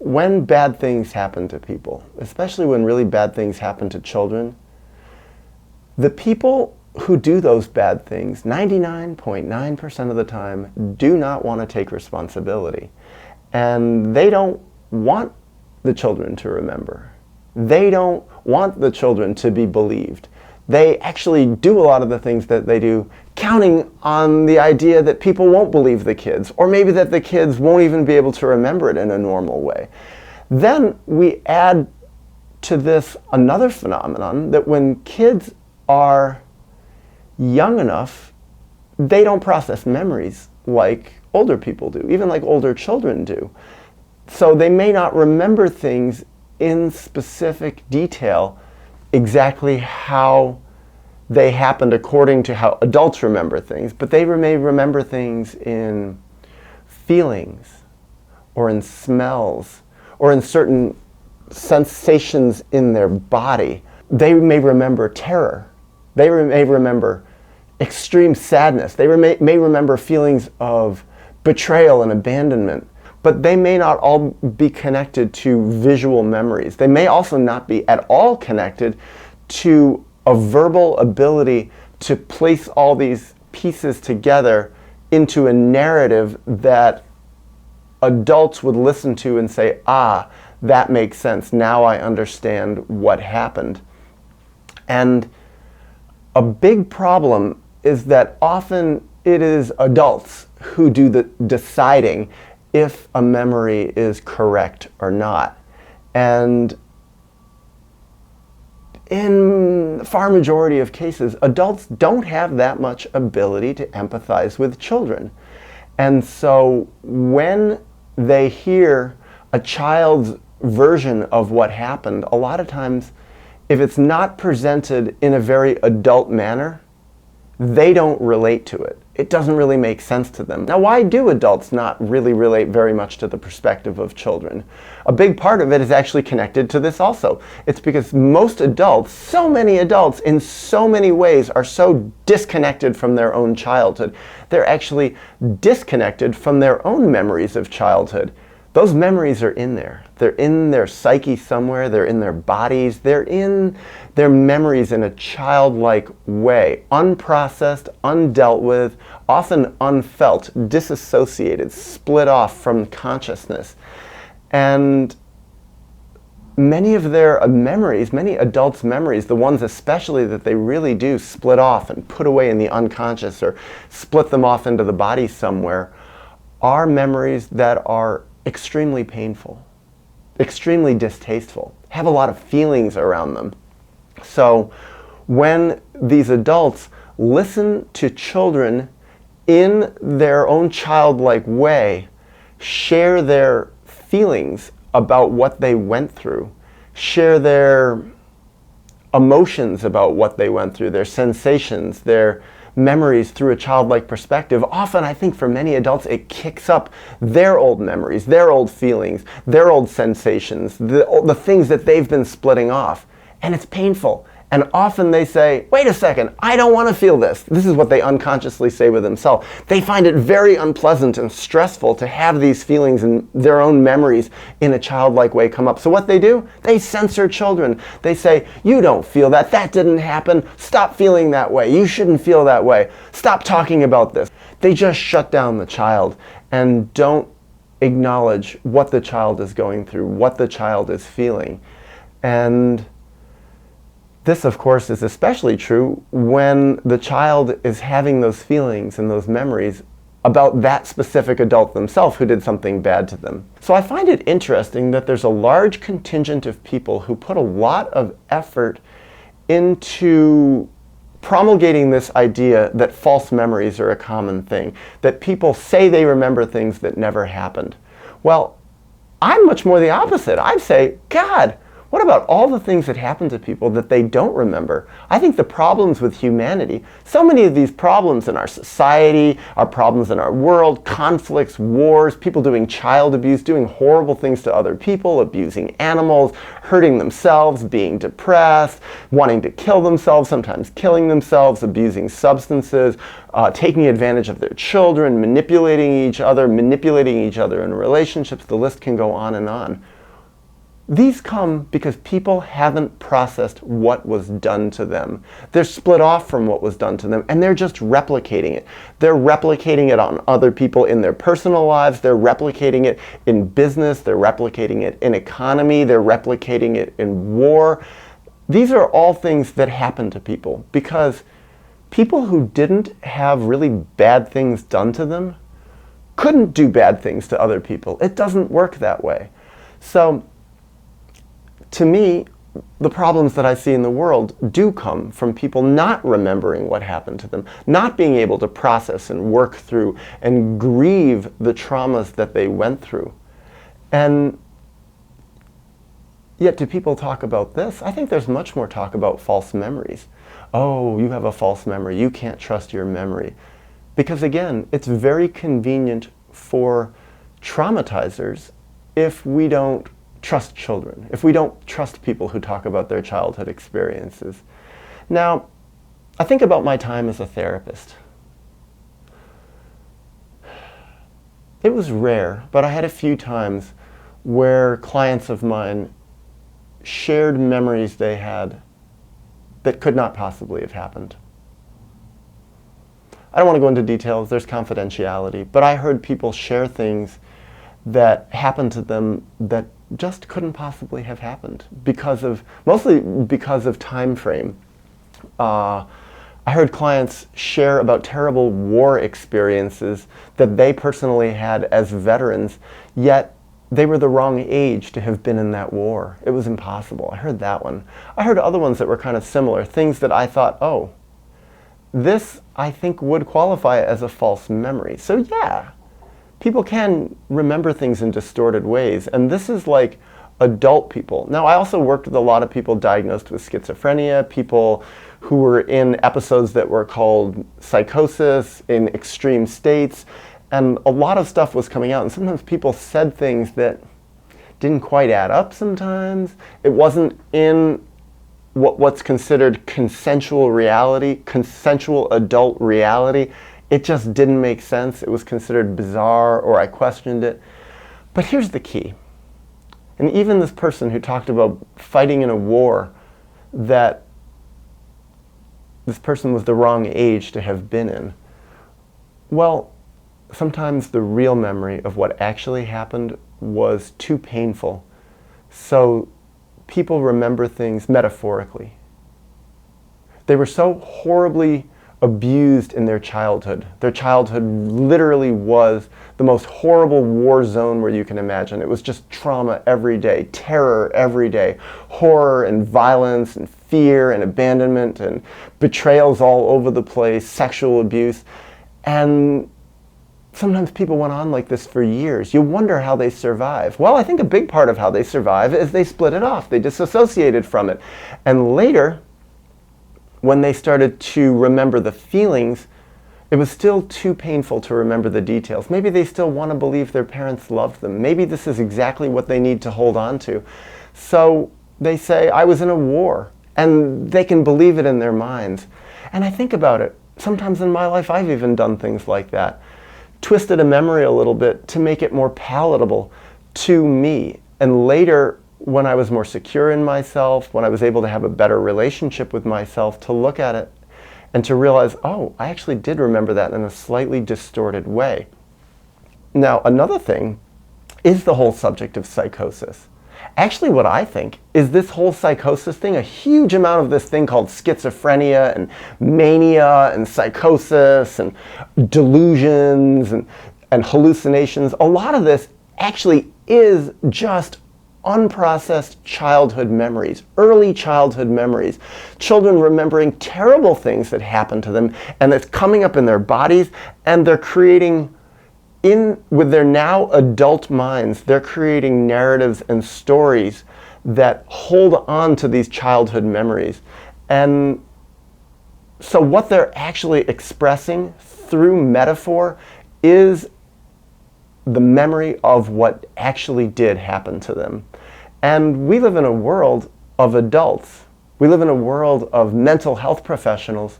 when bad things happen to people, especially when really bad things happen to children, the people who do those bad things, 99.9% of the time, do not want to take responsibility. And they don't want the children to remember. They don't want the children to be believed. They actually do a lot of the things that they do, counting on the idea that people won't believe the kids, or maybe that the kids won't even be able to remember it in a normal way. Then we add to this another phenomenon that when kids are young enough, they don't process memories like older people do, even like older children do. So they may not remember things in specific detail exactly how they happened according to how adults remember things, but they may remember things in feelings or in smells or in certain sensations in their body. They may remember terror. They may remember extreme sadness. They may remember feelings of betrayal and abandonment, but they may not all be connected to visual memories. They may also not be at all connected to a verbal ability to place all these pieces together into a narrative that adults would listen to and say, ah, that makes sense. Now I understand what happened. And a big problem is that often it is adults who do the deciding if a memory is correct or not. And in the far majority of cases, adults don't have that much ability to empathize with children. And so when they hear a child's version of what happened, a lot of times, if it's not presented in a very adult manner, they don't relate to it. It doesn't really make sense to them. Now, why do adults not really relate very much to the perspective of children? A big part of it is actually connected to this also. It's because most adults, so many adults in so many ways, are so disconnected from their own childhood. They're actually disconnected from their own memories of childhood. Those memories are in there. They're in their psyche somewhere. They're in their bodies. They're in their memories in a childlike way, unprocessed, undealt with, often unfelt, disassociated, split off from consciousness. And many of their memories, many adults' memories, the ones especially that they really do split off and put away in the unconscious or split them off into the body somewhere, are memories that are extremely painful, extremely distasteful, have a lot of feelings around them. So when these adults listen to children in their own childlike way, share their feelings about what they went through, share their emotions about what they went through, their sensations, their memories through a childlike perspective, often I think for many adults it kicks up their old memories, their old feelings, their old sensations, the things that they've been splitting off. And it's painful. And often they say, wait a second, I don't want to feel this. This is what they unconsciously say with themselves. They find it very unpleasant and stressful to have these feelings and their own memories in a childlike way come up. So what they do? They censor children. They say, you don't feel that. That didn't happen. Stop feeling that way. You shouldn't feel that way. Stop talking about this. They just shut down the child and don't acknowledge what the child is going through, what the child is feeling. And this, of course, is especially true when the child is having those feelings and those memories about that specific adult themselves who did something bad to them. So I find it interesting that there's a large contingent of people who put a lot of effort into promulgating this idea that false memories are a common thing, that people say they remember things that never happened. Well, I'm much more the opposite. I say, God, what about all the things that happen to people that they don't remember? I think the problems with humanity, so many of these problems in our society, our problems in our world, conflicts, wars, people doing child abuse, doing horrible things to other people, abusing animals, hurting themselves, being depressed, wanting to kill themselves, sometimes killing themselves, abusing substances, taking advantage of their children, manipulating each other in relationships. The list can go on and on. These come because people haven't processed what was done to them. They're split off from what was done to them, and they're just replicating it. They're replicating it on other people in their personal lives. They're replicating it in business. They're replicating it in economy. They're replicating it in war. These are all things that happen to people because people who didn't have really bad things done to them couldn't do bad things to other people. It doesn't work that way. So, to me, the problems that I see in the world do come from people not remembering what happened to them, not being able to process and work through and grieve the traumas that they went through. And yet, do people talk about this? I think there's much more talk about false memories. Oh, you have a false memory. You can't trust your memory. Because again, it's very convenient for traumatizers if we don't trust children, if we don't trust people who talk about their childhood experiences. Now, I think about my time as a therapist. It was rare, but I had a few times where clients of mine shared memories they had that could not possibly have happened. I don't want to go into details, there's confidentiality, but I heard people share things that happened to them that just couldn't possibly have happened mostly because of time frame. I heard clients share about terrible war experiences that they personally had as veterans, yet they were the wrong age to have been in that war. It was impossible. I heard that one. I heard other ones that were kind of similar, things that I thought, oh, this I think would qualify as a false memory. So yeah, people can remember things in distorted ways, and this is like adult people. Now, I also worked with a lot of people diagnosed with schizophrenia, people who were in episodes that were called psychosis, in extreme states, and a lot of stuff was coming out, and sometimes people said things that didn't quite add up sometimes. It wasn't in what's considered consensual reality, consensual adult reality. It just didn't make sense. It was considered bizarre, or I questioned it. But here's the key. And even this person who talked about fighting in a war that this person was the wrong age to have been in. Well, sometimes the real memory of what actually happened was too painful. So people remember things metaphorically. They were so horribly abused in their childhood. Their childhood literally was the most horrible war zone where you can imagine. It was just trauma every day, terror every day, horror and violence and fear and abandonment and betrayals all over the place, sexual abuse. And sometimes people went on like this for years. You wonder how they survive. Well, I think a big part of how they survive is they split it off. They disassociated from it. And later, when they started to remember the feelings, it was still too painful to remember the details. Maybe they still want to believe their parents loved them. Maybe this is exactly what they need to hold on to. So they say, I was in a war, and they can believe it in their minds. And I think about it. Sometimes in my life, I've even done things like that. Twisted a memory a little bit to make it more palatable to me. And later, when I was more secure in myself, when I was able to have a better relationship with myself, to look at it and to realize, oh, I actually did remember that in a slightly distorted way. Now, another thing is the whole subject of psychosis. Actually, what I think is this whole psychosis thing, a huge amount of this thing called schizophrenia and mania and psychosis and delusions and hallucinations, a lot of this actually is just unprocessed childhood memories, early childhood memories. Children remembering terrible things that happened to them, and it's coming up in their bodies, and they're creating, with their now adult minds, they're creating narratives and stories that hold on to these childhood memories. And so what they're actually expressing through metaphor is the memory of what actually did happen to them. And we live in a world of adults. We live in a world of mental health professionals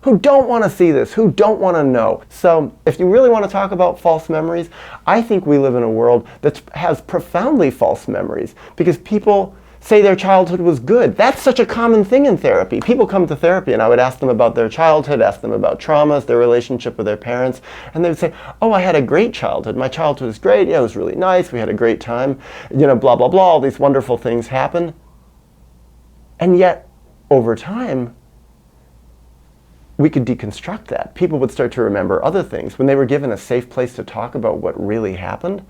who don't want to see this, who don't want to know. So if you really want to talk about false memories, I think we live in a world that has profoundly false memories because people say their childhood was good. That's such a common thing in therapy. People come to therapy and I would ask them about their childhood, ask them about traumas, their relationship with their parents, and they would say, oh, I had a great childhood. My childhood was great. Yeah, it was really nice. We had a great time. You know, blah, blah, blah. All these wonderful things happened. And yet, over time, we could deconstruct that. People would start to remember other things. When they were given a safe place to talk about what really happened,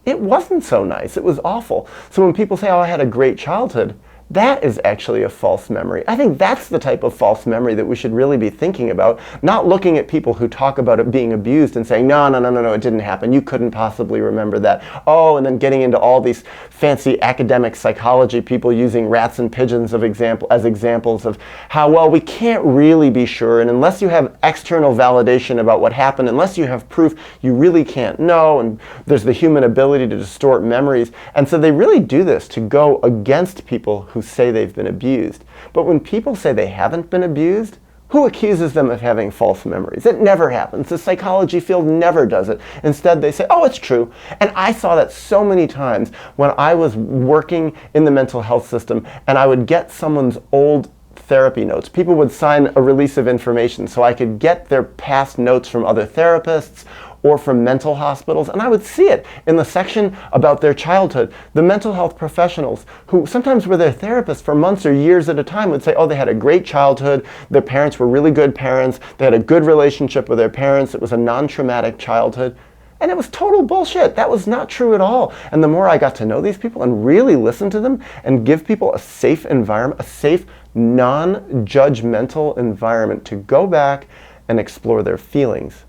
it wasn't so nice. It was awful. So when people say, oh, I had a great childhood, that is actually a false memory. I think that's the type of false memory that we should really be thinking about, not looking at people who talk about it being abused and saying, no, it didn't happen. You couldn't possibly remember that. Oh, and then getting into all these fancy academic psychology people using rats and pigeons as examples of how, well, we can't really be sure, and unless you have external validation about what happened, unless you have proof, you really can't know, and there's the human ability to distort memories. And so they really do this to go against people who say they've been abused. But when people say they haven't been abused, who accuses them of having false memories? It never happens. The psychology field never does it. Instead, they say, oh, it's true. And I saw that so many times when I was working in the mental health system and I would get someone's old therapy notes. People would sign a release of information so I could get their past notes from other therapists or from mental hospitals, and I would see it in the section about their childhood. The mental health professionals, who sometimes were their therapists for months or years at a time, would say, oh, they had a great childhood, their parents were really good parents, they had a good relationship with their parents, it was a non-traumatic childhood. And it was total bullshit. That was not true at all. And the more I got to know these people and really listen to them and give people a safe environment, a safe, non-judgmental environment to go back and explore their feelings,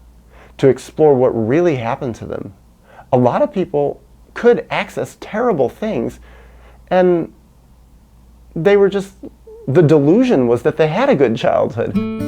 to explore what really happened to them. A lot of people could access terrible things, and they were just, the delusion was that they had a good childhood.